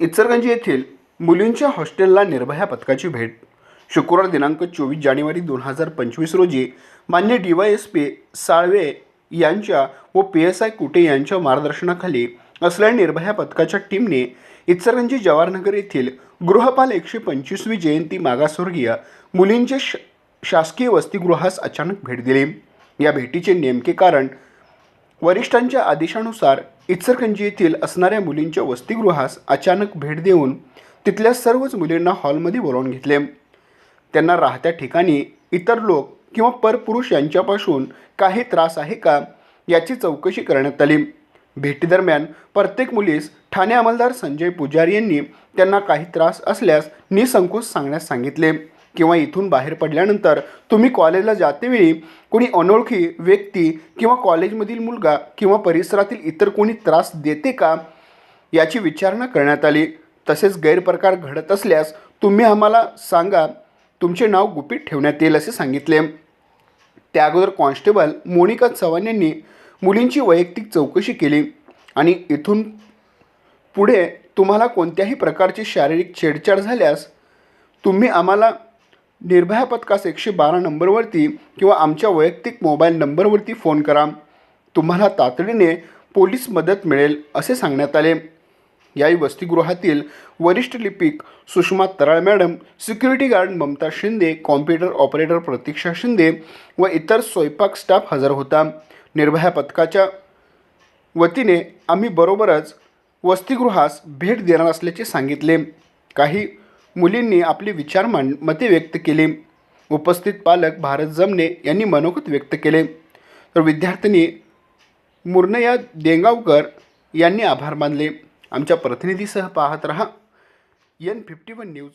इचलकरंजी येथील मुलींच्या हॉस्टेलला निर्भया पथकाची भेट. शुक्रवार दिनांक 24 जानेवारी 2025 रोजी मान्य DYSP साळवे यांच्या व PSI कुटे यांच्या मार्गदर्शनाखाली असलेल्या निर्भया पथकाच्या टीमने इचलकरंजी जवाहरनगर येथील गृहपाल 125वी जयंती मागासवर्गीय मुलींचे शासकीय वसतिगृहास अचानक भेट दिली. या भेटीचे नेमके कारण वरिष्ठांच्या आदेशानुसार इचलकरंजी येथील असणाऱ्या मुलींच्या वसतिगृहास अचानक भेट देऊन तिथल्या सर्वच मुलींना हॉलमध्ये बोलावून घेतले. त्यांना राहत्या ठिकाणी इतर लोक किंवा परपुरुष यांच्यापासून काही त्रास आहे का याची चौकशी करण्यात आली. भेटीदरम्यान प्रत्येक मुलीस ठाणे अंमलदार संजय पुजारी यांनी त्यांना काही त्रास असल्यास निसंकोच सांगण्यास सांगितले किंवा इथून बाहेर पडल्यानंतर तुम्ही कॉलेजला जातेवेळी कोणी अनोळखी व्यक्ती किंवा कॉलेजमधील मुलगा किंवा परिसरातील इतर कोणी त्रास देते का याची विचारणा करण्यात आली. तसेच गैरप्रकार घडत असल्यास तुम्ही आम्हाला सांगा, तुमचे नाव गुपित ठेवण्यात येईल असे सांगितले. त्या अगोदर कॉन्स्टेबल मोनिका चव्हाण यांनी मुलींची वैयक्तिक चौकशी केली आणि इथून पुढे तुम्हाला कोणत्याही प्रकारची शारीरिक छेडछाड झाल्यास तुम्ही आम्हाला निर्भया पथकास 112 नंबरवरती किंवा आमच्या वैयक्तिक मोबाईल नंबरवरती फोन करा. तुम्हाला तातडीने पोलीस मदत मिळेल असे सांगण्यात आले. याही वसतिगृहातील वरिष्ठ लिपिक Sushma Taral madam, security guard Mamta Shinde, computer operator Pratiksha Shinde व इतर स्वयंपाक स्टाफ हजर होता. निर्भया पथकाच्या वतीने आम्ही बरोबरच वसतिगृहास भेट देणार असल्याचे सांगितले. काही मुलींनी आपले विचार मते व्यक्त केली. उपस्थित पालक भारत जमने यांनी मनोगत व्यक्त केले, तर विद्यार्थिनी मुर्नया देंगावकर यांनी आभार मानले. आमच्या प्रतिनिधीसह पाहत रहा N51 न्यूज.